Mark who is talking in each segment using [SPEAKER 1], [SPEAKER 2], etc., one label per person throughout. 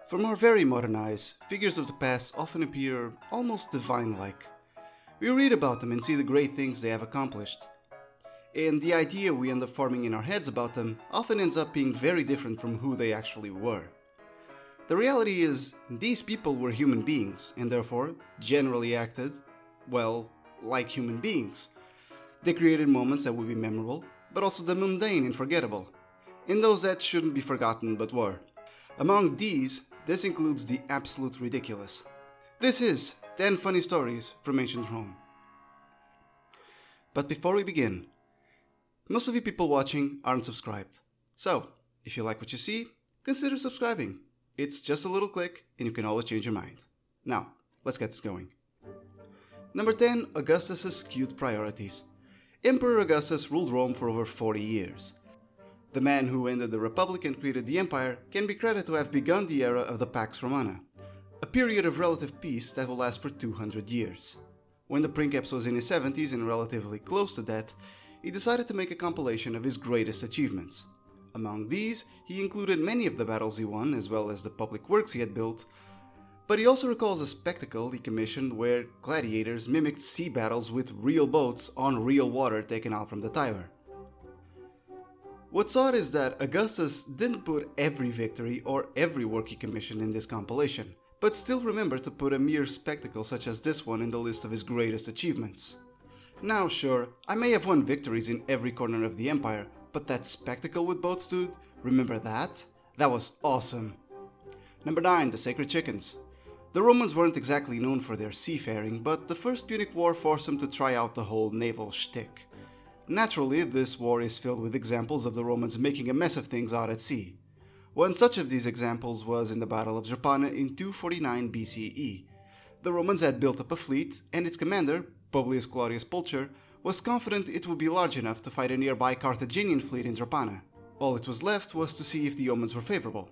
[SPEAKER 1] From our very modern eyes, figures of the past often appear almost divine-like. We read about them and see the great things they have accomplished. And the idea we end up forming in our heads about them often ends up being very different from who they actually were. The reality is, these people were human beings, and therefore, generally acted, well, like human beings. They created moments that would be memorable, but also the mundane and forgettable, and those that shouldn't be forgotten but were. Among these, this includes the absolute ridiculous. This is 10 funny stories from ancient Rome. But before we begin, most of you people watching aren't subscribed. So, if you like what you see, consider subscribing. It's just a little click and you can always change your mind. Now, let's get this going. Number 10. Augustus' skewed priorities. Emperor Augustus ruled Rome for over 40 years. The man who ended the Republic and created the Empire can be credited to have begun the era of the Pax Romana, a period of relative peace that will last for 200 years. When the Princeps was in his 70s and relatively close to death, he decided to make a compilation of his greatest achievements. Among these, he included many of the battles he won, as well as the public works he had built, but he also recalls a spectacle he commissioned where gladiators mimicked sea battles with real boats on real water taken out from the Tiber. What's odd is that Augustus didn't put every victory or every work he commissioned in this compilation, but still remembered to put a mere spectacle such as this one in the list of his greatest achievements. Now sure, I may have won victories in every corner of the empire, but that spectacle with boats, dude, remember that? That was awesome. Number 9. The Sacred Chickens. The Romans weren't exactly known for their seafaring, but the First Punic War forced them to try out the whole naval shtick. Naturally, this war is filled with examples of the Romans making a mess of things out at sea. One such of these examples was in the Battle of Drepana in 249 BCE. The Romans had built up a fleet, and its commander, Publius Claudius Pulcher, was confident it would be large enough to fight a nearby Carthaginian fleet in Drepana. All it was left was to see if the omens were favorable.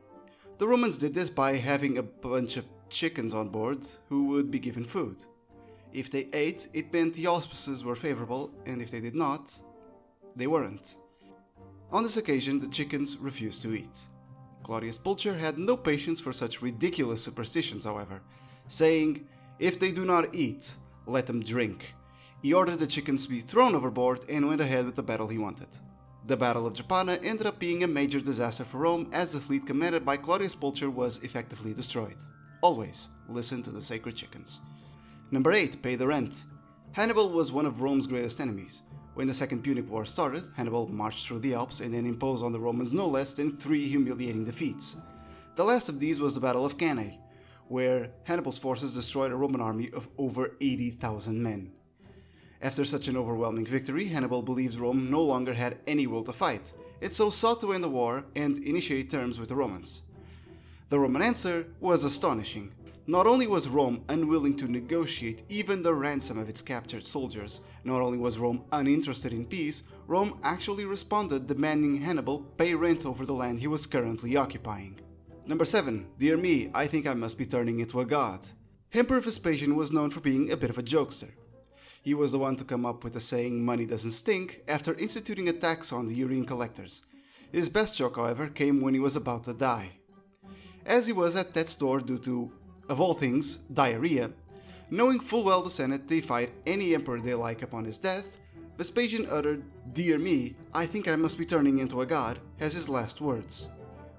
[SPEAKER 1] The Romans did this by having a bunch of chickens on board who would be given food. If they ate, it meant the auspices were favorable, and if they did not, they weren't. On this occasion, the chickens refused to eat. Claudius Pulcher had no patience for such ridiculous superstitions, however, saying, "If they do not eat, let them drink." He ordered the chickens to be thrown overboard and went ahead with the battle he wanted. The Battle of Drepana ended up being a major disaster for Rome, as the fleet commanded by Claudius Pulcher was effectively destroyed. Always listen to the sacred chickens. Number 8. Pay the rent. Hannibal was one of Rome's greatest enemies. When the Second Punic War started, Hannibal marched through the Alps and then imposed on the Romans no less than 3 humiliating defeats. The last of these was the Battle of Cannae, where Hannibal's forces destroyed a Roman army of over 80,000 men. After such an overwhelming victory, Hannibal believed Rome no longer had any will to fight, and so sought to end the war and initiate terms with the Romans. The Roman answer was astonishing. Not only was Rome unwilling to negotiate even the ransom of its captured soldiers, not only was Rome uninterested in peace, Rome actually responded demanding Hannibal pay rent over the land he was currently occupying. Number 7. Dear me, I think I must be turning into a god. Emperor Vespasian was known for being a bit of a jokester. He was the one to come up with the saying "money doesn't stink" after instituting a tax on the urine collectors. His best joke, however, came when he was about to die. As he was at death's door due to, of all things, diarrhea, knowing full well the Senate deified any emperor they like upon his death, Vespasian uttered, "Dear me, I think I must be turning into a god," as his last words,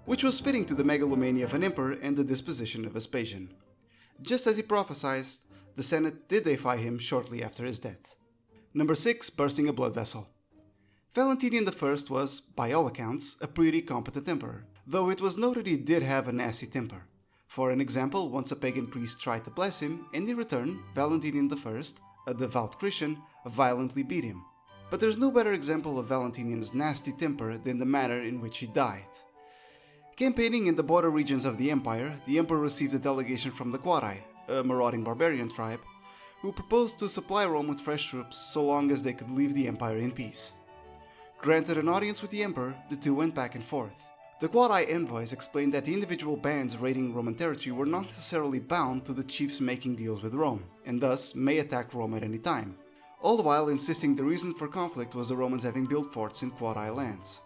[SPEAKER 1] which was fitting to the megalomania of an emperor and the disposition of Vespasian. Just as he prophesied, the Senate did deify him shortly after his death. Number 6. Bursting a blood vessel. Valentinian I was, by all accounts, a pretty competent emperor, though it was noted he did have a nasty temper. For an example, once a pagan priest tried to bless him, and in return, Valentinian I, a devout Christian, violently beat him. But there's no better example of Valentinian's nasty temper than the manner in which he died. Campaigning in the border regions of the empire, the emperor received a delegation from the Quadi, a marauding barbarian tribe, who proposed to supply Rome with fresh troops so long as they could leave the empire in peace. Granted an audience with the emperor, the two went back and forth. The Quadi envoys explained that the individual bands raiding Roman territory were not necessarily bound to the chiefs making deals with Rome, and thus may attack Rome at any time, all the while insisting the reason for conflict was the Romans having built forts in Quadi lands.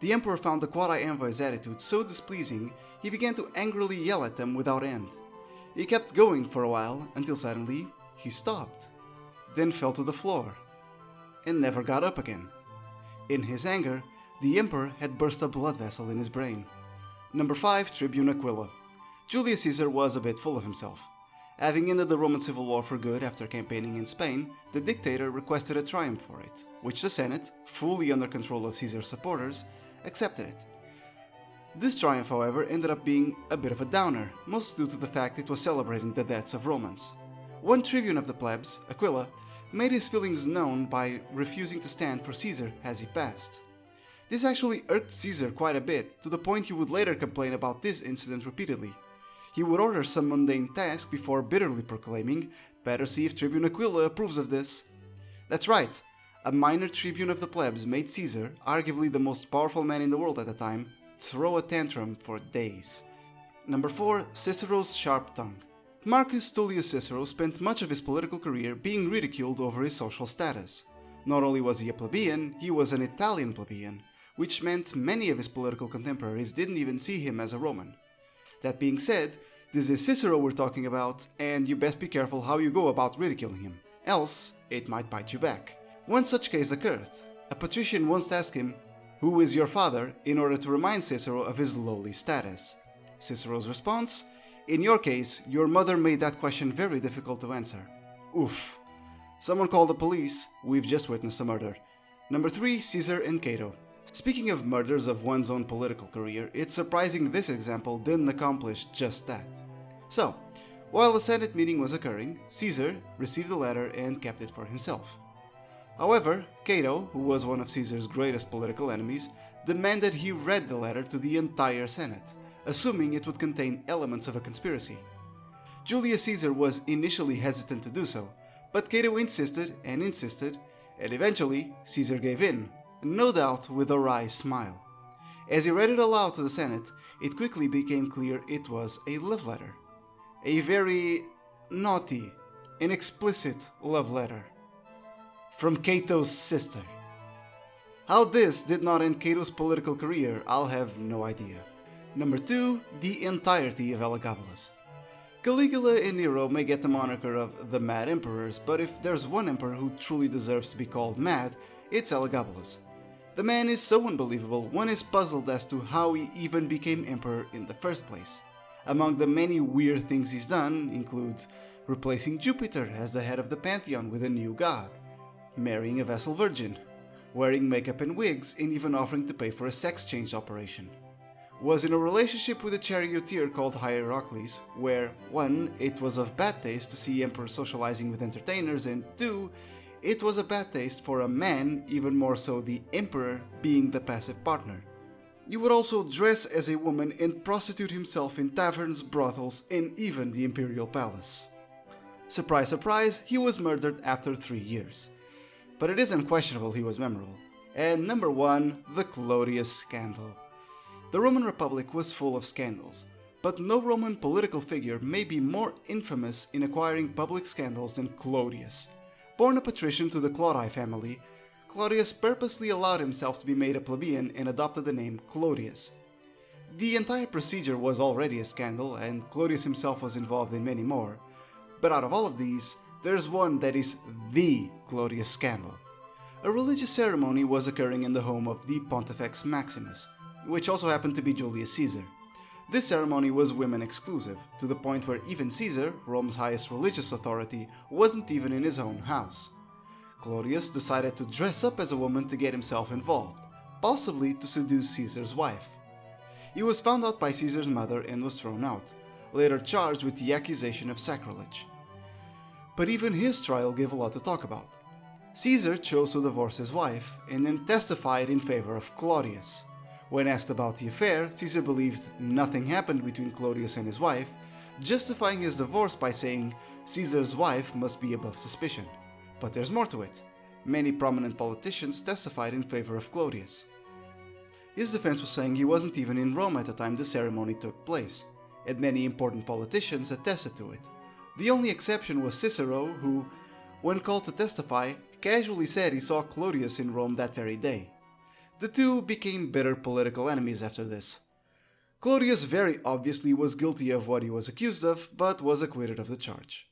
[SPEAKER 1] The emperor found the quasi-envoy's attitude so displeasing, he began to angrily yell at them without end. He kept going for a while, until suddenly he stopped, then fell to the floor, and never got up again. In his anger, the emperor had burst a blood vessel in his brain. Number 5. tribuneAquila. Julius Caesar was a bit full of himself. Having ended the Roman Civil War for good after campaigning in Spain, the dictator requested a triumph for it, which the Senate, fully under control of Caesar's supporters, accepted it. This triumph, however, ended up being a bit of a downer, mostly due to the fact it was celebrating the deaths of Romans. One tribune of the plebs, Aquila, made his feelings known by refusing to stand for Caesar as he passed. This actually irked Caesar quite a bit, to the point he would later complain about this incident repeatedly. He would order some mundane task before bitterly proclaiming, "Better see if Tribune Aquila approves of this." That's right, a minor tribune of the plebs made Caesar, arguably the most powerful man in the world at the time, throw a tantrum for days. Number 4. Cicero's sharp tongue. Marcus Tullius Cicero spent much of his political career being ridiculed over his social status. Not only was he a plebeian, he was an Italian plebeian, which meant many of his political contemporaries didn't even see him as a Roman. That being said, this is Cicero we're talking about, and you best be careful how you go about ridiculing him, else it might bite you back. One such case occurred. A patrician once asked him, "Who is your father?" in order to remind Cicero of his lowly status. Cicero's response, "In your case, your mother made that question very difficult to answer." Oof. Someone call the police, we've just witnessed a murder. Number 3. Caesar and Cato. Speaking of murders of one's own political career, it's surprising this example didn't accomplish just that. So, while the Senate meeting was occurring, Caesar received the letter and kept it for himself. However, Cato, who was one of Caesar's greatest political enemies, demanded he read the letter to the entire Senate, assuming it would contain elements of a conspiracy. Julius Caesar was initially hesitant to do so, but Cato insisted, and eventually Caesar gave in, no doubt with a wry smile. As he read it aloud to the Senate, it quickly became clear it was a love letter. A very naughty and explicit love letter from Cato's sister. How this did not end Cato's political career, I'll have no idea. Number 2. The entirety of Elagabalus. Caligula and Nero may get the moniker of the Mad Emperors, but if there's one emperor who truly deserves to be called mad, it's Elagabalus. The man is so unbelievable, one is puzzled as to how he even became emperor in the first place. Among the many weird things he's done include replacing Jupiter as the head of the pantheon with a new god, marrying a vassal virgin, wearing makeup and wigs, and even offering to pay for a sex change operation. Was in a relationship with a charioteer called Hierocles, where 1. It was of bad taste to see emperors socializing with entertainers, and 2. It was a bad taste for a man, even more so the emperor, being the passive partner. He would also dress as a woman and prostitute himself in taverns, brothels, and even the imperial palace. Surprise, surprise, he was murdered after 3 years. But it is unquestionable he was memorable. And number 1, the Claudius scandal. The Roman Republic was full of scandals, but no Roman political figure may be more infamous in acquiring public scandals than Claudius. Born a patrician to the Claudi family, Claudius purposely allowed himself to be made a plebeian and adopted the name Claudius. The entire procedure was already a scandal, and Claudius himself was involved in many more, but out of all of these, there's one that is the Claudius scandal. A religious ceremony was occurring in the home of the Pontifex Maximus, which also happened to be Julius Caesar. This ceremony was women exclusive, to the point where even Caesar, Rome's highest religious authority, wasn't even in his own house. Claudius decided to dress up as a woman to get himself involved, possibly to seduce Caesar's wife. He was found out by Caesar's mother and was thrown out, later charged with the accusation of sacrilege. But even his trial gave a lot to talk about. Caesar chose to divorce his wife and then testified in favor of Claudius. When asked about the affair, Caesar believed nothing happened between Claudius and his wife, justifying his divorce by saying Caesar's wife must be above suspicion. But there's more to it. Many prominent politicians testified in favor of Claudius. His defense was saying he wasn't even in Rome at the time the ceremony took place, and many important politicians attested to it. The only exception was Cicero, who, when called to testify, casually said he saw Claudius in Rome that very day. The two became bitter political enemies after this. Clodius very obviously was guilty of what he was accused of, but was acquitted of the charge.